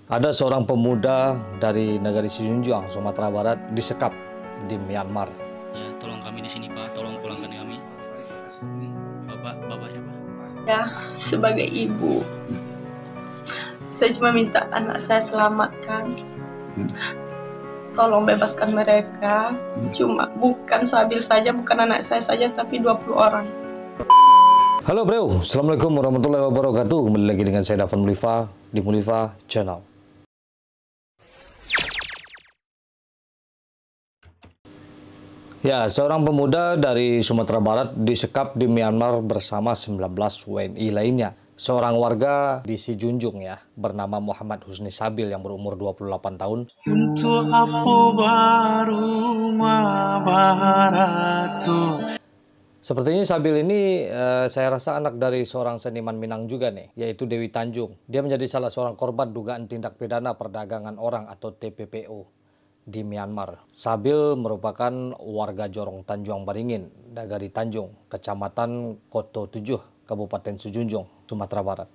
Ada seorang pemuda dari negara Sijunjang, Sumatera Barat, disekap di Myanmar. Ya, tolong kami di sini Pak, tolong pulangkan kami. Bapak siapa? Ya, sebagai ibu, saya cuma minta anak saya selamatkan. Tolong bebaskan mereka. Cuma bukan Sabil saja, bukan anak saya saja, tapi 20 orang. Halo bro, Assalamualaikum warahmatullahi wabarakatuh. Kembali lagi dengan saya Dafan Mulifa di Mulifa Channel. Ya, seorang pemuda dari Sumatera Barat disekap di Myanmar bersama 19 WNI lainnya. Seorang warga di Sijunjung ya, bernama Muhammad Husni Sabil yang berumur 28 tahun. Sepertinya Sabil ini saya rasa anak dari seorang seniman Minang juga nih, yaitu Dewi Tanjung. Dia menjadi salah seorang korban dugaan tindak pidana perdagangan orang atau TPPO di Myanmar. Sabil merupakan warga Jorong Tanjung Baringin, Nagari Tanjung, Kecamatan Koto 7, Kabupaten Sijunjung, Sumatera Barat.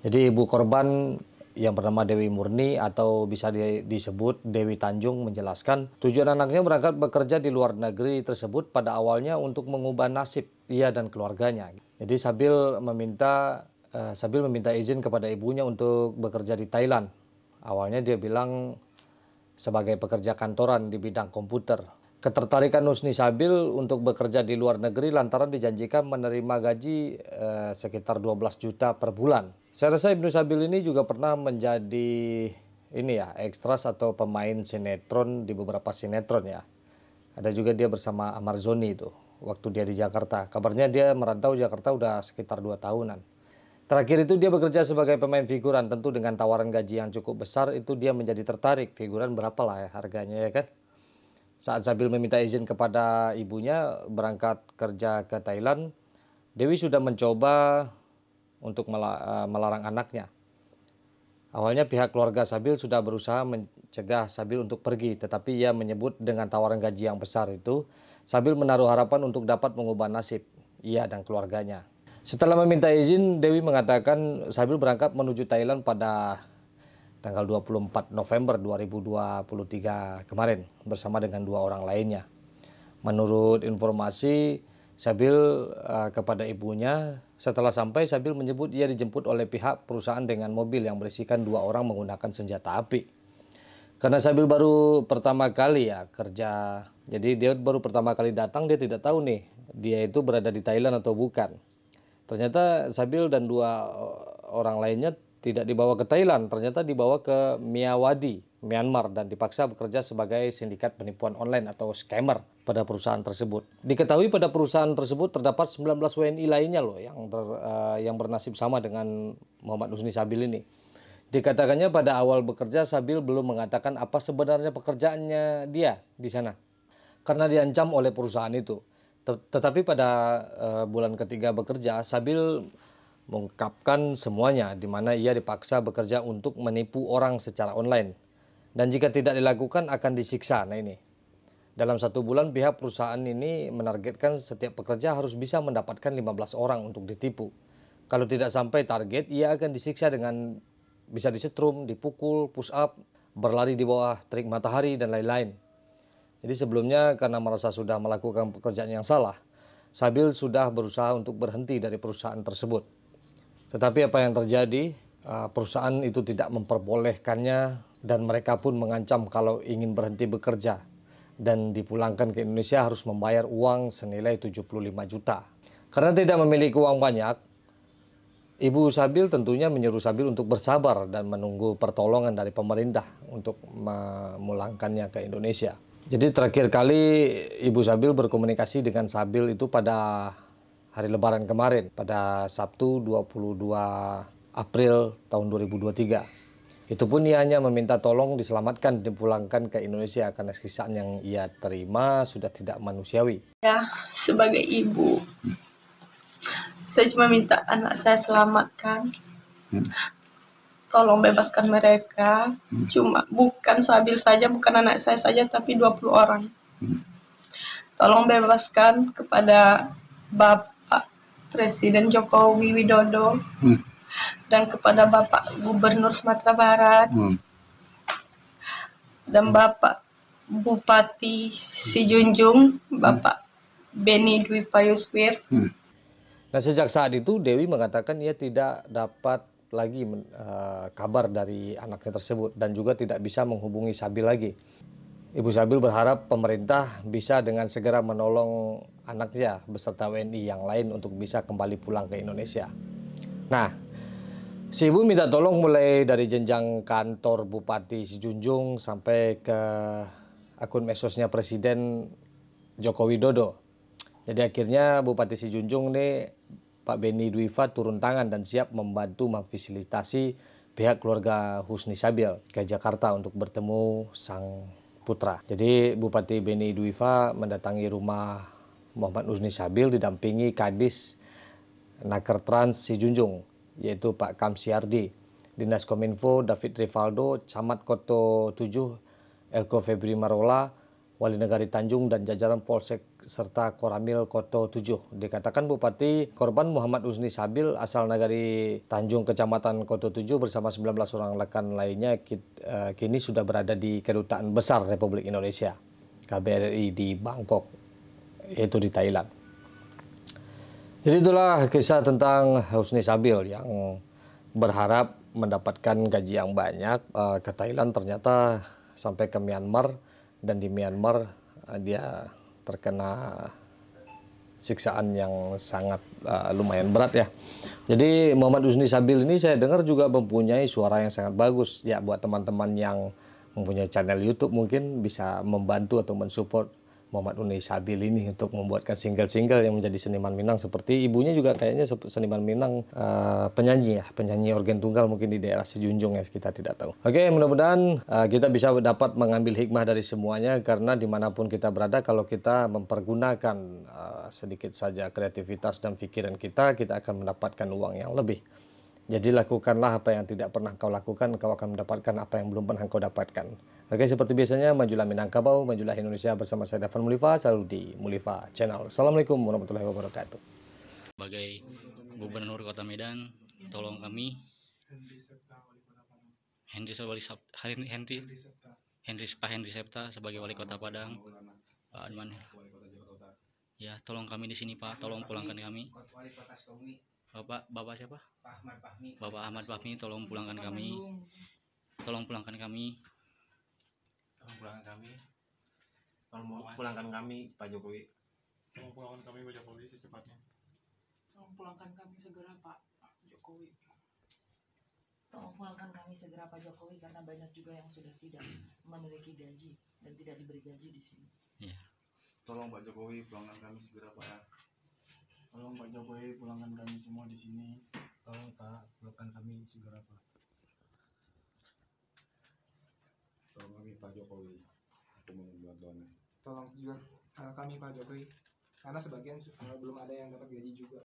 Jadi ibu korban yang bernama Dewi Murni atau bisa disebut Dewi Tanjung menjelaskan tujuan anaknya berangkat bekerja di luar negeri tersebut pada awalnya untuk mengubah nasib ia dan keluarganya. Jadi Sabil meminta izin kepada ibunya untuk bekerja di Thailand. Awalnya dia bilang sebagai pekerja kantoran di bidang komputer. Ketertarikan Husni Sabil untuk bekerja di luar negeri lantaran dijanjikan menerima gaji sekitar 12 juta per bulan. Saya rasa Ibnu Sabil ini juga pernah menjadi ekstras atau pemain sinetron di beberapa sinetron ya. Ada juga dia bersama Amar Zoni itu waktu dia di Jakarta. Kabarnya dia merantau Jakarta udah sekitar 2 tahunan. Terakhir itu dia bekerja sebagai pemain figuran, tentu dengan tawaran gaji yang cukup besar itu dia menjadi tertarik. Figuran berapa lah ya harganya ya kan. Saat Sabil meminta izin kepada ibunya berangkat kerja ke Thailand, Dewi sudah mencoba untuk melarang anaknya. Awalnya pihak keluarga Sabil sudah berusaha mencegah Sabil untuk pergi, tetapi ia menyebut dengan tawaran gaji yang besar itu, Sabil menaruh harapan untuk dapat mengubah nasib ia dan keluarganya. Setelah meminta izin, Dewi mengatakan Sabil berangkat menuju Thailand pada tanggal 24 November 2023 kemarin bersama dengan 2 orang lainnya. Menurut informasi Sabil kepada ibunya, setelah sampai Sabil menyebut ia dijemput oleh pihak perusahaan dengan mobil yang berisikan 2 orang menggunakan senjata api. Karena Sabil baru pertama kali ya kerja, jadi dia baru pertama kali datang, dia tidak tahu nih dia itu berada di Thailand atau bukan. Ternyata Sabil dan 2 orang lainnya tidak dibawa ke Thailand, ternyata dibawa ke Myawaddy, Myanmar dan dipaksa bekerja sebagai sindikat penipuan online atau scammer pada perusahaan tersebut. Diketahui pada perusahaan tersebut terdapat 19 WNI lainnya loh yang bernasib sama dengan Muhammad Husni Sabil ini. Dikatakannya pada awal bekerja Sabil belum mengatakan apa sebenarnya pekerjaannya dia di sana karena diancam oleh perusahaan itu. Tetapi pada bulan ketiga bekerja, Sabil mengungkapkan semuanya di mana ia dipaksa bekerja untuk menipu orang secara online. Dan jika tidak dilakukan akan disiksa. Nah ini, dalam 1 bulan pihak perusahaan ini menargetkan setiap pekerja harus bisa mendapatkan 15 orang untuk ditipu. Kalau tidak sampai target, ia akan disiksa dengan bisa disetrum, dipukul, push up, berlari di bawah terik matahari, dan lain-lain. Jadi sebelumnya karena merasa sudah melakukan pekerjaan yang salah, Sabil sudah berusaha untuk berhenti dari perusahaan tersebut. Tetapi apa yang terjadi, perusahaan itu tidak memperbolehkannya dan mereka pun mengancam kalau ingin berhenti bekerja dan dipulangkan ke Indonesia harus membayar uang senilai 75 juta. Karena tidak memiliki uang banyak, Ibu Sabil tentunya menyuruh Sabil untuk bersabar dan menunggu pertolongan dari pemerintah untuk memulangkannya ke Indonesia. Jadi terakhir kali Ibu Sabil berkomunikasi dengan Sabil itu pada hari Lebaran kemarin, pada Sabtu 22 April tahun 2023. Itu pun ia hanya meminta tolong diselamatkan, dipulangkan ke Indonesia karena siksaan yang ia terima sudah tidak manusiawi. Ya, sebagai ibu, saya cuma minta anak saya selamatkan. Tolong bebaskan mereka. Cuma bukan Sabil saja, bukan anak saya saja, tapi 20 orang. Tolong bebaskan kepada Bapak Presiden Jokowi Widodo. dan kepada Bapak Gubernur Sumatera Barat dan Bapak Bupati Sijunjung, Bapak Beni Dwi Payuswir. Nah, sejak saat itu Dewi mengatakan ia tidak dapat lagi kabar dari anaknya tersebut dan juga tidak bisa menghubungi Sabil lagi. Ibu Sabil berharap pemerintah bisa dengan segera menolong anaknya beserta WNI yang lain untuk bisa kembali pulang ke Indonesia. Nah, si ibu minta tolong mulai dari jenjang kantor Bupati Sijunjung sampai ke akun medsosnya Presiden Joko Widodo. Jadi akhirnya Bupati Sijunjung nih Pak Beni Dwifa turun tangan dan siap membantu memfasilitasi pihak keluarga Husni Sabil ke Jakarta untuk bertemu sang putra. Jadi Bupati Beni Dwifa mendatangi rumah Muhammad Husni Sabil didampingi Kadis Nakertrans Sijunjung, yaitu Pak Kamsiardi, Dinas Kominfo David Rivaldo, Camat Koto 7 Elko Febri Marola, Wali Negari Tanjung dan jajaran Polsek serta Koramil Koto 7. Dikatakan Bupati korban Muhammad Husni Sabil asal Nagari Tanjung Kecamatan Koto 7 bersama 19 orang rekan lainnya kini sudah berada di Kedutaan Besar Republik Indonesia KBRI di Bangkok, yaitu di Thailand. Jadi itulah kisah tentang Husni Sabil yang berharap mendapatkan gaji yang banyak ke Thailand, ternyata sampai ke Myanmar, dan di Myanmar dia terkena siksaan yang sangat lumayan berat ya. Jadi Muhammad Husni Sabil ini saya dengar juga mempunyai suara yang sangat bagus ya. Buat teman-teman yang mempunyai channel YouTube mungkin bisa membantu atau mensupport Muhammad Husni Sabil ini untuk membuatkan single-single yang menjadi seniman Minang, seperti ibunya juga kayaknya seniman Minang, penyanyi organ tunggal mungkin di daerah Sijunjung ya, kita tidak tahu. Oke, mudah-mudahan kita bisa dapat mengambil hikmah dari semuanya, karena dimanapun kita berada kalau kita mempergunakan sedikit saja kreativitas dan pikiran kita akan mendapatkan uang yang lebih. Jadi lakukanlah apa yang tidak pernah kau lakukan, kau akan mendapatkan apa yang belum pernah kau dapatkan. Oke, seperti biasanya, majulah Minangkabau, majulah Indonesia bersama saya Dafan Mulifa, selalu di Mulifa Channel. Assalamualaikum warahmatullahi wabarakatuh. Sebagai Gubernur Kota Medan, tolong kami Pak Henry Septa sebagai Wali Kota Padang, Pak Adman. Ya, tolong kami di sini Pak, tolong pulangkan kami. Bapak siapa? Bapak Ahmad Fahmi, tolong pulangkan kami. Tolong pulangkan kami. Tolong pulangkan kami, Pak Jokowi. Tolong pulangkan kami, Pak Jokowi, secepatnya. Tolong pulangkan kami segera, Pak Jokowi. Tolong pulangkan kami segera, Pak Jokowi, karena banyak juga yang sudah tidak memiliki gaji dan tidak diberi gaji di sini. Ya. Tolong Pak Jokowi pulangkan kami segera, Pak. Tolong Pak Jokowi pulangkan kami semua di sini. Tolong Pak, pulangkan kami segera, Pak. Tolong kami Pak Jokowi. Aku mohon bantuan. Tolong juga kami Pak Jokowi, karena sebagian belum ada yang dapat gaji juga.